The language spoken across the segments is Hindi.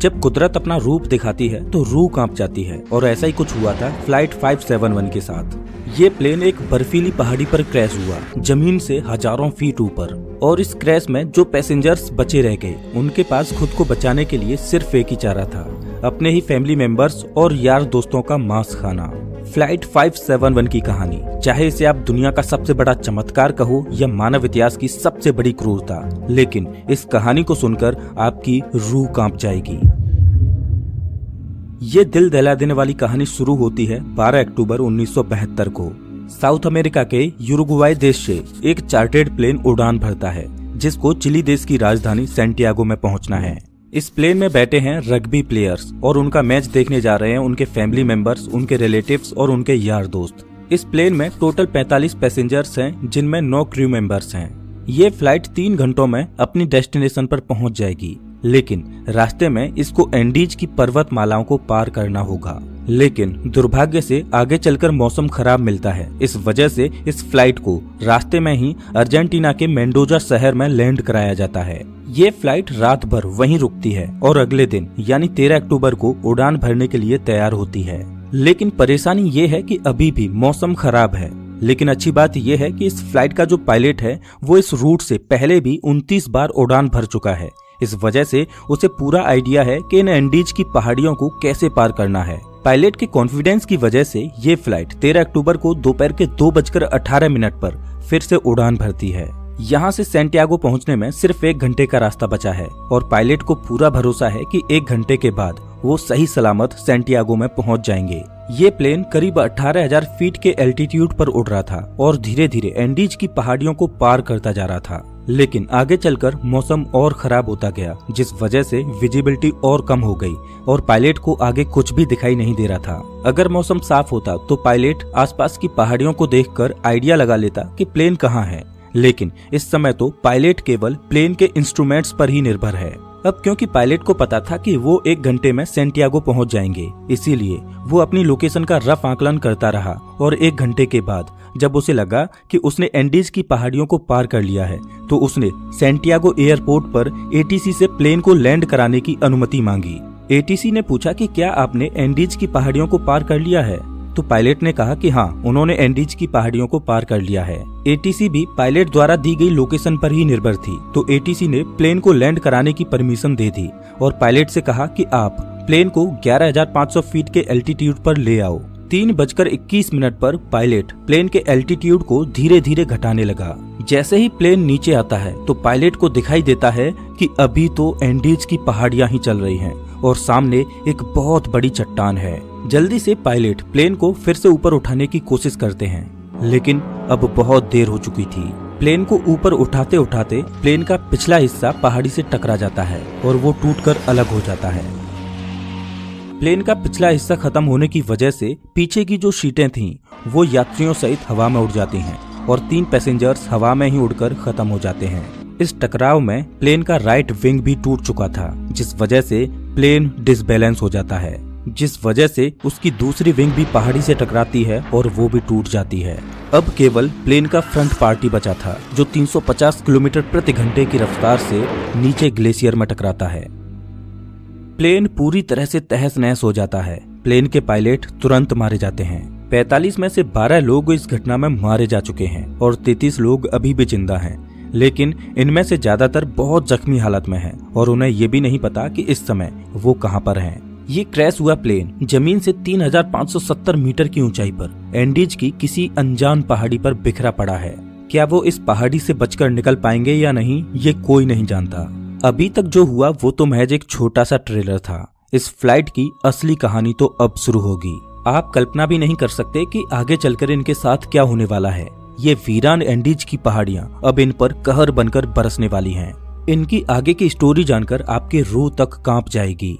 जब कुदरत अपना रूप दिखाती है तो रूह कांप जाती है और ऐसा ही कुछ हुआ था फ्लाइट 571 के साथ। ये प्लेन एक बर्फीली पहाड़ी पर क्रैश हुआ, जमीन से हजारों फीट ऊपर। और इस क्रैश में जो पैसेंजर्स बचे रह गए उनके पास खुद को बचाने के लिए सिर्फ एक ही चारा था, अपने ही फैमिली मेंबर्स और यार दोस्तों का मांस खाना। फ्लाइट 571 की कहानी, चाहे इसे आप दुनिया का सबसे बड़ा चमत्कार कहो या मानव इतिहास की सबसे बड़ी क्रूरता, लेकिन इस कहानी को सुनकर आपकी रूह कांप जाएगी। ये दिल दहला देने वाली कहानी शुरू होती है 12 अक्टूबर 1972 को। साउथ अमेरिका के यूरुग्वाई देश से एक चार्टर्ड प्लेन उड़ान भरता है जिसको चिली देश की राजधानी सैंटियागो में पहुंचना है। इस प्लेन में बैठे हैं रग्बी प्लेयर्स और उनका मैच देखने जा रहे हैं उनके फैमिली मेंबर्स, उनके रिलेटिव्स और उनके यार दोस्त। इस प्लेन में टोटल 45 पैसेंजर्स हैं जिनमें 9 क्रू मेंबर्स हैं। ये फ्लाइट 3 घंटों में अपनी डेस्टिनेशन पर पहुंच जाएगी, लेकिन रास्ते में इसको एंडीज की पर्वतमालाओं को पार करना होगा। लेकिन दुर्भाग्य से आगे चलकर मौसम खराब मिलता है। इस वजह से इस फ्लाइट को रास्ते में ही अर्जेंटीना के मेंडोजा शहर में लैंड कराया जाता है। ये फ्लाइट रात भर वहीं रुकती है और अगले दिन यानी 13 अक्टूबर को उड़ान भरने के लिए तैयार होती है। लेकिन परेशानी ये है कि अभी भी मौसम खराब है। लेकिन अच्छी बात यह है कि इस फ्लाइट का जो पायलट है वो इस रूट से पहले भी 29 बार उड़ान भर चुका है। इस वजह से उसे पूरा आइडिया है कि इन एंडीज की पहाड़ियों को कैसे पार करना है। पायलट के कॉन्फिडेंस की वजह से ये फ्लाइट 13 अक्टूबर को दोपहर के 2:18 पर फिर से उड़ान भरती है। यहाँ से सैंटियागो पहुँचने में सिर्फ 1 घंटे का रास्ता बचा है और पायलट को पूरा भरोसा है कि 1 घंटे के बाद वो सही सलामत सैंटियागो में पहुँच जाएंगे। ये प्लेन करीब 18,000 फीट के एल्टीट्यूड पर उड़ रहा था और धीरे धीरे एंडीज की पहाड़ियों को पार करता जा रहा था। लेकिन आगे चलकर मौसम और खराब होता गया, जिस वजह से विजिबिलिटी और कम हो गई और पायलट को आगे कुछ भी दिखाई नहीं दे रहा था। अगर मौसम साफ होता तो पायलट आसपास की पहाड़ियों को देखकर आइडिया लगा लेता कि प्लेन कहाँ है, लेकिन इस समय तो पायलट केवल प्लेन के इंस्ट्रूमेंट्स पर ही निर्भर है। अब क्योंकि पायलट को पता था कि वो 1 घंटे में सैंटियागो पहुंच जाएंगे, इसीलिए वो अपनी लोकेशन का रफ आकलन करता रहा और 1 घंटे के बाद जब उसे लगा कि उसने एंडीज की पहाड़ियों को पार कर लिया है तो उसने सैंटियागो एयरपोर्ट पर एटीसी से प्लेन को लैंड कराने की अनुमति मांगी। एटीसी ने पूछा कि क्या आपने एंडीज की पहाड़ियों को पार कर लिया है? तो पायलट ने कहा कि हाँ, उन्होंने एंडीज की पहाड़ियों को पार कर लिया है। एटीसी भी पायलट द्वारा दी गई लोकेशन पर ही निर्भर थी, तो एटीसी ने प्लेन को लैंड कराने की परमिशन दे दी और पायलट से कहा कि आप प्लेन को 11,500 फीट के एल्टीट्यूड पर ले आओ। 3:21 पर पायलट प्लेन के एल्टीट्यूड को धीरे धीरे घटाने लगा। जैसे ही प्लेन नीचे आता है तो पायलट को दिखाई देता है कि अभी तो एंडीज की पहाड़ियां ही चल रही हैं और सामने एक बहुत बड़ी चट्टान है। जल्दी से पायलट प्लेन को फिर से ऊपर उठाने की कोशिश करते हैं, लेकिन अब बहुत देर हो चुकी थी। प्लेन को ऊपर उठाते उठाते प्लेन का पिछला हिस्सा पहाड़ी से टकरा जाता है और वो टूटकर अलग हो जाता है। प्लेन का पिछला हिस्सा खत्म होने की वजह से पीछे की जो सीटें थीं वो यात्रियों सहित हवा में उड़ जाती हैं और 3 पैसेंजर्स हवा में ही उड़कर खत्म हो जाते हैं। इस टकराव में प्लेन का राइट विंग भी टूट चुका था, जिस वजह से प्लेन डिसबैलेंस हो जाता है, जिस वजह से उसकी दूसरी विंग भी पहाड़ी से टकराती है और वो भी टूट जाती है। अब केवल प्लेन का फ्रंट पार्ट ही बचा था जो 350 किलोमीटर प्रति घंटे की रफ्तार से नीचे ग्लेशियर में टकराता है। प्लेन पूरी तरह से तहस नहस हो जाता है। प्लेन के पायलट तुरंत मारे जाते हैं। 45 में से 12 लोग इस घटना में मारे जा चुके हैं और 33 लोग अभी भी जिंदा हैं, लेकिन इनमें से ज्यादातर बहुत जख्मी हालत में हैं और उन्हें ये भी नहीं पता कि इस समय वो कहां पर हैं। ये क्रैश हुआ प्लेन जमीन से 3,570 मीटर की ऊंचाई पर एंडीज की किसी अनजान पहाड़ी पर बिखरा पड़ा है। क्या वो इस पहाड़ी से बचकर निकल पाएंगे या नहीं, ये कोई नहीं जानता। अभी तक जो हुआ वो तो महज एक छोटा सा ट्रेलर था। इस फ्लाइट की असली कहानी तो अब शुरू होगी। आप कल्पना भी नहीं कर सकते कि आगे चलकर इनके साथ क्या होने वाला है। ये वीरान एंडीज की पहाड़ियां अब इन पर कहर बनकर बरसने वाली हैं। इनकी आगे की स्टोरी जानकर आपकी रूह तक कांप जाएगी।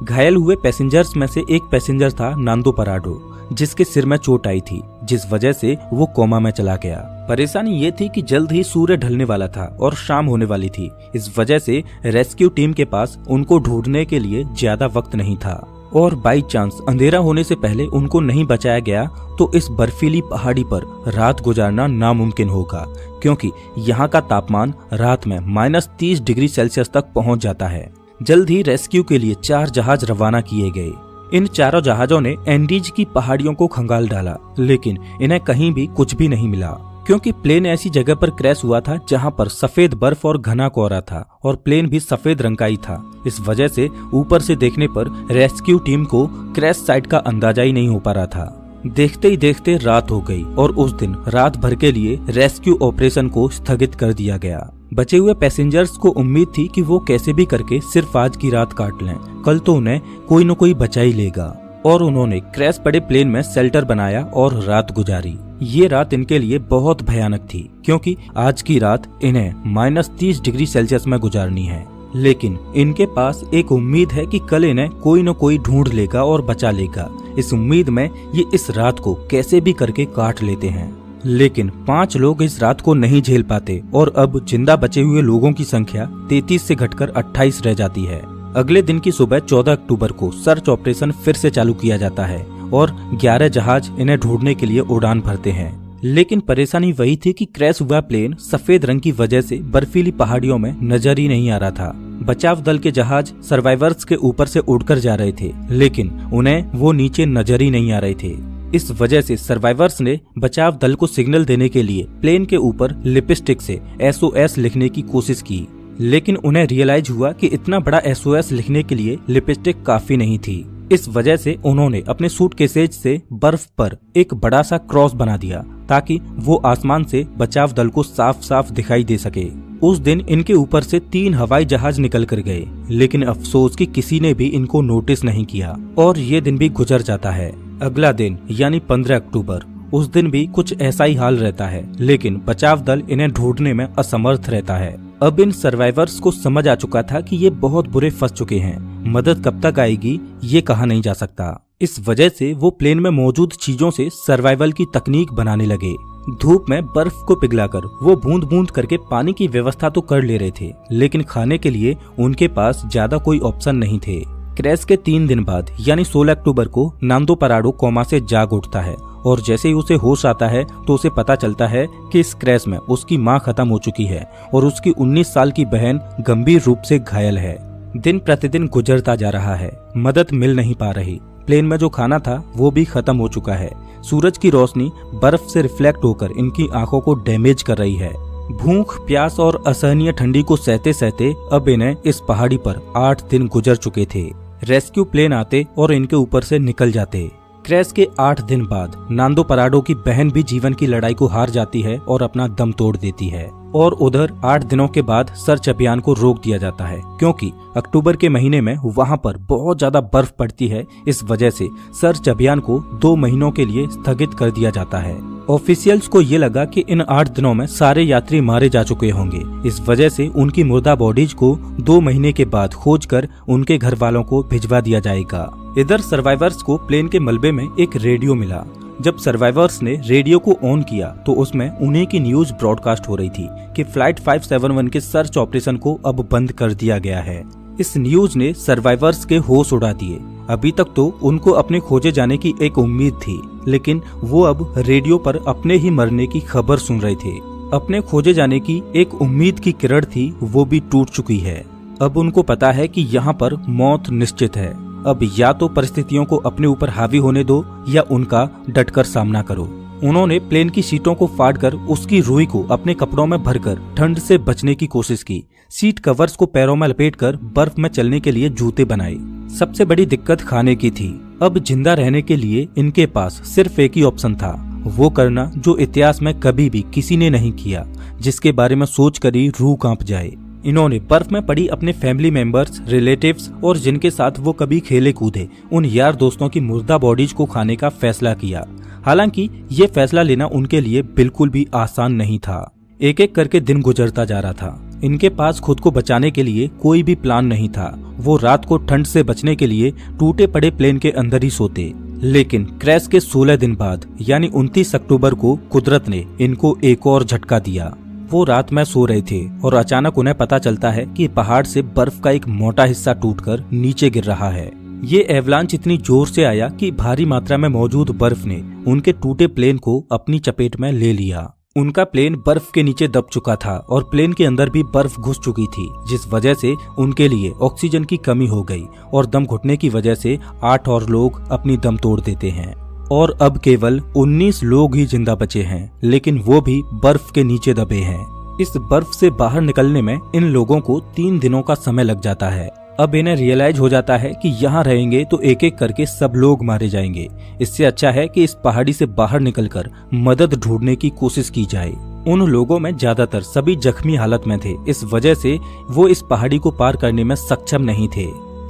घायल हुए पैसेंजर्स में से एक पैसेंजर था नांदो पराडो, जिसके सिर में चोट आई थी, जिस वजह से वो कोमा में चला गया। परेशानी ये थी कि जल्द ही सूर्य ढलने वाला था और शाम होने वाली थी। इस वजह से रेस्क्यू टीम के पास उनको ढूंढने के लिए ज्यादा वक्त नहीं था और बाई चांस अंधेरा होने से पहले उनको नहीं बचाया गया तो इस बर्फीली पहाड़ी पर रात गुजारना नामुमकिन होगा, क्योंकि यहाँ का तापमान रात में -30 डिग्री सेल्सियस तक पहुँच जाता है। जल्द ही रेस्क्यू के लिए 4 जहाज रवाना किए गए। इन चारों जहाजों ने एंडीज की पहाड़ियों को खंगाल डाला, लेकिन इन्हें कहीं भी कुछ भी नहीं मिला, क्योंकि प्लेन ऐसी जगह पर क्रैश हुआ था जहां पर सफेद बर्फ और घना कोहरा था और प्लेन भी सफेद रंग का ही था। इस वजह से ऊपर से देखने पर रेस्क्यू टीम को क्रैश साइट का अंदाजा ही नहीं हो पा रहा था। देखते ही देखते रात हो गई और उस दिन रात भर के लिए रेस्क्यू ऑपरेशन को स्थगित कर दिया गया। बचे हुए पैसेंजर्स को उम्मीद थी कि वो कैसे भी करके सिर्फ आज की रात काट लें, कल तो उन्हें कोई न कोई बचा ही लेगा। और उन्होंने क्रैश पड़े प्लेन में शेल्टर बनाया और रात गुजारी। ये रात इनके लिए बहुत भयानक थी, क्योंकि आज की रात इन्हें -30 डिग्री सेल्सियस में गुजारनी है। लेकिन इनके पास एक उम्मीद है कि कल इन्हें कोई न कोई ढूंढ लेगा और बचा लेगा। इस उम्मीद में ये इस रात को कैसे भी करके काट लेते हैं। लेकिन 5 लोग इस रात को नहीं झेल पाते और अब जिंदा बचे हुए लोगों की संख्या 33 से घटकर 28 रह जाती है। अगले दिन की सुबह 14 अक्टूबर को सर्च ऑपरेशन फिर से चालू किया जाता है और 11 जहाज इन्हें ढूंढने के लिए उड़ान भरते हैं। लेकिन परेशानी वही थी कि क्रैश हुआ प्लेन सफेद रंग की वजह से बर्फीली पहाड़ियों में नजर ही नहीं आ रहा था। बचाव दल के जहाज सर्वाइवर्स के ऊपर से उड़कर जा रहे थे, लेकिन उन्हें वो नीचे नजर ही नहीं आ रहे थे। इस वजह से सर्वाइवर्स ने बचाव दल को सिग्नल देने के लिए प्लेन के ऊपर लिपस्टिक से SOS लिखने की कोशिश की, लेकिन उन्हें रियलाइज हुआ कि इतना बड़ा SOS लिखने के लिए लिपस्टिक काफी नहीं थी। इस वजह से उन्होंने अपने सूटकेसेज से बर्फ पर एक बड़ा सा क्रॉस बना दिया ताकि वो आसमान से बचाव दल को साफ साफ दिखाई दे सके। उस दिन इनके ऊपर से 3 हवाई जहाज निकल कर गए, लेकिन अफसोस कि किसी ने भी इनको नोटिस नहीं किया और ये दिन भी गुजर जाता है। अगला दिन यानी 15 अक्टूबर, उस दिन भी कुछ ऐसा ही हाल रहता है, लेकिन बचाव दल इन्हें ढूंढने में असमर्थ रहता है। अब इन सर्वाइवर्स को समझ आ चुका था कि ये बहुत बुरे फंस चुके हैं। मदद कब तक आएगी ये कहा नहीं जा सकता। इस वजह से वो प्लेन में मौजूद चीजों से सर्वाइवल की तकनीक बनाने लगे। धूप में बर्फ को पिघलाकर वो बूंद बूंद करके पानी की व्यवस्था तो कर ले रहे थे, लेकिन खाने के लिए उनके पास ज्यादा कोई ऑप्शन नहीं थे। क्रैश के 3 दिन बाद यानी 16 अक्टूबर को नांदो पराडो कोमा से जाग उठता है और जैसे ही उसे होश आता है तो उसे पता चलता है कि इस क्रैश में उसकी मां खत्म हो चुकी है और उसकी 19 साल की बहन गंभीर रूप से घायल है। दिन प्रतिदिन गुजरता जा रहा है, मदद मिल नहीं पा रही। प्लेन में जो खाना था वो भी खत्म हो चुका है। सूरज की रोशनी बर्फ से रिफ्लेक्ट होकर इनकी आंखों को डैमेज कर रही है। भूख, प्यास और असहनीय ठंडी को सहते सहते अब इन्हें इस पहाड़ी पर 8 दिन गुजर चुके थे। रेस्क्यू प्लेन आते और इनके ऊपर से निकल जाते। क्रैश के 8 दिन बाद नांदो पराडो की बहन भी जीवन की लड़ाई को हार जाती है और अपना दम तोड़ देती है। और उधर 8 दिनों के बाद सर्च अभियान को रोक दिया जाता है, क्योंकि अक्टूबर के महीने में वहां पर बहुत ज्यादा बर्फ पड़ती है। इस वजह से सर्च अभियान को 2 महीनों के लिए स्थगित कर दिया जाता है। ऑफिशियल्स को ये लगा कि इन 8 दिनों में सारे यात्री मारे जा चुके होंगे। इस वजह से उनकी मुर्दा बॉडीज को 2 महीने के बाद खोजकर उनके घर वालों को भिजवा दिया जाएगा। इधर सर्वाइवर्स को प्लेन के मलबे में एक रेडियो मिला। जब सर्वाइवर्स ने रेडियो को ऑन किया तो उसमें उन्हीं की न्यूज ब्रॉडकास्ट हो रही थी कि फ्लाइट 571 के सर्च ऑपरेशन को अब बंद कर दिया गया है। इस न्यूज ने सर्वाइवर्स के होश उड़ा दिए। अभी तक तो उनको अपने खोजे जाने की एक उम्मीद थी, लेकिन वो अब रेडियो पर अपने ही मरने की खबर सुन रहे थे। अपने खोजे जाने की एक उम्मीद की किरण थी, वो भी टूट चुकी है। अब उनको पता है कि यहाँ पर मौत निश्चित है। अब या तो परिस्थितियों को अपने ऊपर हावी होने दो या उनका डटकर सामना करो। उन्होंने प्लेन की सीटों को फाड़कर उसकी रुई को अपने कपड़ों में भरकर ठंड से बचने की कोशिश की। सीट कवर्स को पैरों में लपेटकर बर्फ में चलने के लिए जूते बनाए। सबसे बड़ी दिक्कत खाने की थी। अब जिंदा रहने के लिए इनके पास सिर्फ एक ही ऑप्शन था, वो करना जो इतिहास में कभी भी किसी ने नहीं किया, जिसके बारे में सोचकर ही रूह कांप जाए। इन्होंने बर्फ में पड़ी अपने फैमिली मेंबर्स, रिलेटिव्स और जिनके साथ वो कभी खेले कूदे उन यार दोस्तों की मुर्दा बॉडीज को खाने का फैसला किया। हालांकि ये फैसला लेना उनके लिए बिल्कुल भी आसान नहीं था। एक एक करके दिन गुजरता जा रहा था। इनके पास खुद को बचाने के लिए कोई भी प्लान नहीं था। वो रात को ठंड से बचने के लिए टूटे पड़े प्लेन के अंदर ही सोते। लेकिन क्रैश के 16 दिन बाद यानी 29 अक्टूबर को कुदरत ने इनको एक और झटका दिया। वो रात में सो रहे थे और अचानक उन्हें पता चलता है कि पहाड़ से बर्फ का एक मोटा हिस्सा टूटकर नीचे गिर रहा है। ये एवलांच इतनी जोर से आया कि भारी मात्रा में मौजूद बर्फ ने उनके टूटे प्लेन को अपनी चपेट में ले लिया। उनका प्लेन बर्फ के नीचे दब चुका था और प्लेन के अंदर भी बर्फ घुस चुकी थी, जिस वजह से उनके लिए ऑक्सीजन की कमी हो गई और दम घुटने की वजह से 8 और लोग अपनी दम तोड़ देते हैं और अब केवल 19 लोग ही जिंदा बचे हैं, लेकिन वो भी बर्फ के नीचे दबे हैं। इस बर्फ से बाहर निकलने में इन लोगों को 3 दिनों का समय लग जाता है। अब इन्हें रियलाइज हो जाता है कि यहाँ रहेंगे तो एक एक करके सब लोग मारे जाएंगे। इससे अच्छा है कि इस पहाड़ी से बाहर निकलकर मदद ढूंढने की कोशिश की जाए। उन लोगों में ज्यादातर सभी जख्मी हालत में थे, इस वजह से वो इस पहाड़ी को पार करने में सक्षम नहीं थे।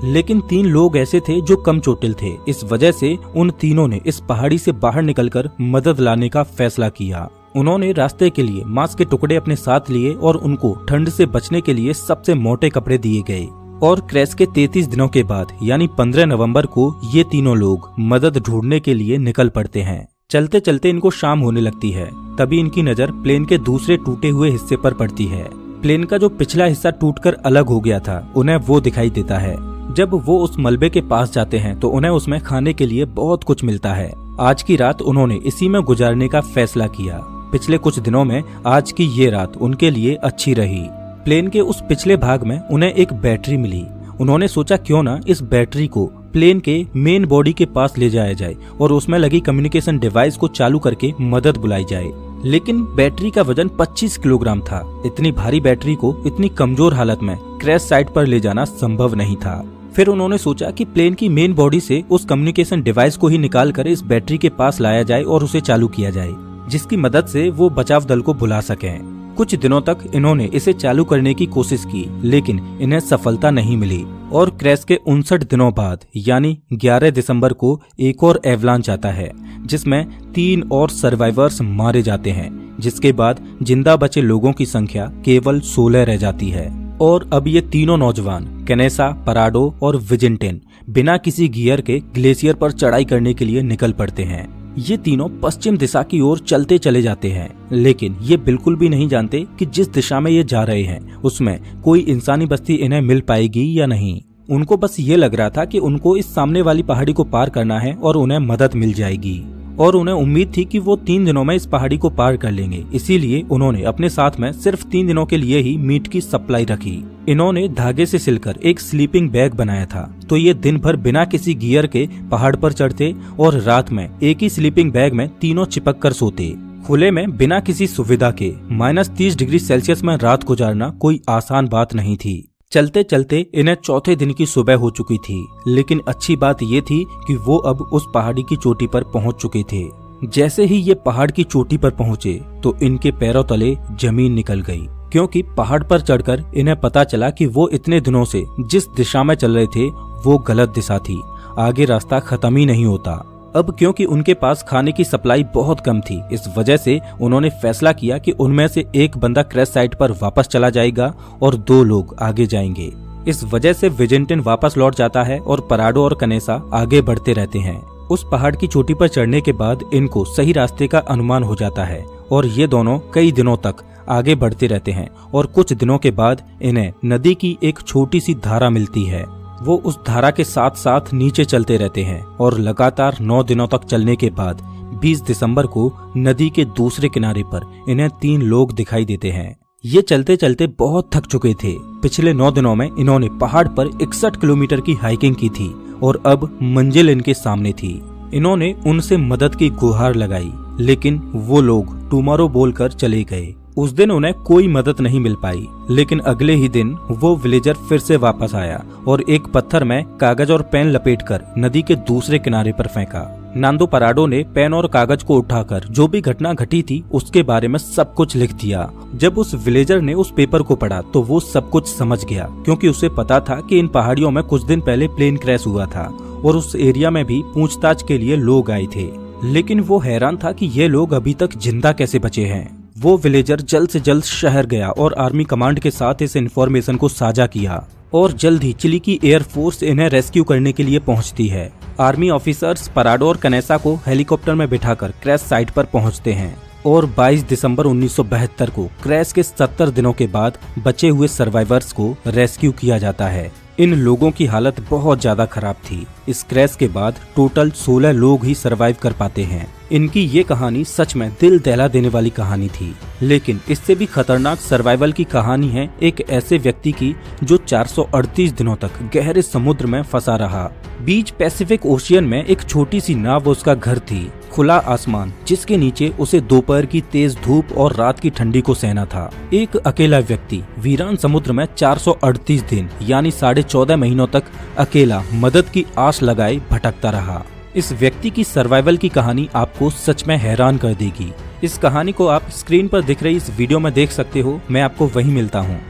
लेकिन 3 लोग ऐसे थे जो कम चोटिल थे, इस वजह से उन तीनों ने इस पहाड़ी से बाहर निकलकर मदद लाने का फैसला किया। उन्होंने रास्ते के लिए मांस के टुकड़े अपने साथ लिए और उनको ठंड से बचने के लिए सबसे मोटे कपड़े दिए गए। और क्रैश के 33 दिनों के बाद यानी 15 नवंबर को ये तीनों लोग मदद ढूंढने के लिए निकल पड़ते हैं। चलते चलते इनको शाम होने लगती है, तभी इनकी नजर प्लेन के दूसरे टूटे हुए हिस्से पर पड़ती है। प्लेन का जो पिछला हिस्सा टूटकर अलग हो गया था, उन्हें वो दिखाई देता है। जब वो उस मलबे के पास जाते हैं तो उन्हें उसमें खाने के लिए बहुत कुछ मिलता है। आज की रात उन्होंने इसी में गुजारने का फैसला किया। पिछले कुछ दिनों में आज की ये रात उनके लिए अच्छी रही। प्लेन के उस पिछले भाग में उन्हें एक बैटरी मिली। उन्होंने सोचा क्यों ना इस बैटरी को प्लेन के मेन बॉडी के पास ले जाया जाए और उसमें लगी कम्युनिकेशन डिवाइस को चालू करके मदद बुलाई जाए। लेकिन बैटरी का वजन 25 किलोग्राम था। इतनी भारी बैटरी को इतनी कमजोर हालत में क्रैश साइट पर ले जाना संभव नहीं था। फिर उन्होंने सोचा कि प्लेन की मेन बॉडी से उस कम्युनिकेशन डिवाइस को ही निकाल कर इस बैटरी के पास लाया जाए और उसे चालू किया जाए, जिसकी मदद से वो बचाव दल को बुला सकें। कुछ दिनों तक इन्होंने इसे चालू करने की कोशिश की, लेकिन इन्हें सफलता नहीं मिली और क्रैश के 59 दिनों बाद यानी 11 दिसंबर को एक और एवलांच आता है, जिसमें 3 और सर्वाइवर्स मारे जाते हैं, जिसके बाद जिंदा बचे लोगों की संख्या केवल 16 रह जाती है। और अब ये तीनों नौजवान कैनेसा, पराडो और विजिंटेन बिना किसी गियर के ग्लेशियर पर चढ़ाई करने के लिए निकल पड़ते हैं। ये तीनों पश्चिम दिशा की ओर चलते चले जाते हैं, लेकिन ये बिल्कुल भी नहीं जानते कि जिस दिशा में ये जा रहे हैं उसमें कोई इंसानी बस्ती इन्हें मिल पाएगी या नहीं। उनको बस ये लग रहा था कि उनको इस सामने वाली पहाड़ी को पार करना है और उन्हें मदद मिल जाएगी, और उन्हें उम्मीद थी कि वो 3 दिनों में इस पहाड़ी को पार कर लेंगे। इसीलिए उन्होंने अपने साथ में सिर्फ 3 दिनों के लिए ही मीट की सप्लाई रखी। इन्होंने धागे से सिलकर एक स्लीपिंग बैग बनाया था, तो ये दिन भर बिना किसी गियर के पहाड़ पर चढ़ते और रात में एक ही स्लीपिंग बैग में तीनों चिपक कर सोते। खुले में बिना किसी सुविधा के -30 डिग्री सेल्सियस में रात गुजारना कोई आसान बात नहीं थी। चलते चलते इन्हें चौथे दिन की सुबह हो चुकी थी, लेकिन अच्छी बात ये थी कि वो अब उस पहाड़ी की चोटी पर पहुंच चुके थे। जैसे ही ये पहाड़ की चोटी पर पहुंचे तो इनके पैरों तले जमीन निकल गई, क्योंकि पहाड़ पर चढ़कर इन्हें पता चला कि वो इतने दिनों से जिस दिशा में चल रहे थे वो गलत दिशा थी। आगे रास्ता खत्म ही नहीं होता। अब क्योंकि उनके पास खाने की सप्लाई बहुत कम थी, इस वजह से उन्होंने फैसला किया कि उनमें से एक बंदा क्रैश साइट पर वापस चला जाएगा और 2 लोग आगे जाएंगे। इस वजह से विजिंटन वापस लौट जाता है और पराडो और कनेसा आगे बढ़ते रहते हैं। उस पहाड़ की चोटी पर चढ़ने के बाद इनको सही रास्ते का अनुमान हो जाता है और ये दोनों कई दिनों तक आगे बढ़ते रहते हैं और कुछ दिनों के बाद इन्हें नदी की एक छोटी सी धारा मिलती है। वो उस धारा के साथ साथ नीचे चलते रहते हैं और लगातार 9 दिनों तक चलने के बाद 20 दिसंबर को नदी के दूसरे किनारे पर इन्हें 3 लोग दिखाई देते हैं। ये चलते चलते बहुत थक चुके थे। पिछले 9 दिनों में इन्होंने पहाड़ पर 61 किलोमीटर की हाइकिंग की थी और अब मंजिल इनके सामने थी। इन्होंने उनसे मदद की गुहार लगाई, लेकिन वो लोग टुमारो बोलकर चले गए। उस दिन उन्हें कोई मदद नहीं मिल पाई, लेकिन अगले ही दिन वो विलेजर फिर से वापस आया और एक पत्थर में कागज और पेन लपेटकर नदी के दूसरे किनारे पर फेंका। नांदो पराडो ने पेन और कागज को उठाकर जो भी घटना घटी थी उसके बारे में सब कुछ लिख दिया। जब उस विलेजर ने उस पेपर को पढ़ा तो वो सब कुछ समझ गया, क्योंकि उसे पता था कि इन पहाड़ियों में कुछ दिन पहले प्लेन क्रैश हुआ था और उस एरिया में भी पूछताछ के लिए लोग आए थे। लेकिन वो हैरान था कि ये लोग अभी तक जिंदा कैसे बचे हैं। वो विलेजर जल्द से जल्द शहर गया और आर्मी कमांड के साथ इस इन्फॉर्मेशन को साझा किया और जल्द ही चिली की एयरफोर्स इन्हें रेस्क्यू करने के लिए पहुंचती है। आर्मी ऑफिसर्स पराडो और कनेसा को हेलीकॉप्टर में बिठाकर क्रैश साइट पर पहुंचते हैं और 22 दिसंबर 1972 को क्रैश के 70 दिनों के बाद बचे हुए सर्वाइवर्स को रेस्क्यू किया जाता है। इन लोगों की हालत बहुत ज्यादा खराब थी। इस क्रैश के बाद टोटल 16 लोग ही सर्वाइव कर पाते हैं। इनकी ये कहानी सच में दिल दहला देने वाली कहानी थी। लेकिन इससे भी खतरनाक सर्वाइवल की कहानी है एक ऐसे व्यक्ति की जो 438 दिनों तक गहरे समुद्र में फंसा रहा। बीच पैसिफिक ओशियन में एक छोटी सी नाव उसका घर थी, खुला आसमान जिसके नीचे उसे दोपहर की तेज धूप और रात की ठंडी को सहना था। एक अकेला व्यक्ति वीरान समुद्र में 438 दिन यानी 14.5 महीनों तक अकेला मदद की आस लगाए भटकता रहा। इस व्यक्ति की सर्वाइवल की कहानी आपको सच में हैरान कर देगी। इस कहानी को आप स्क्रीन पर दिख रही इस वीडियो में देख सकते हो। मैं आपको वहीं मिलता हूँ।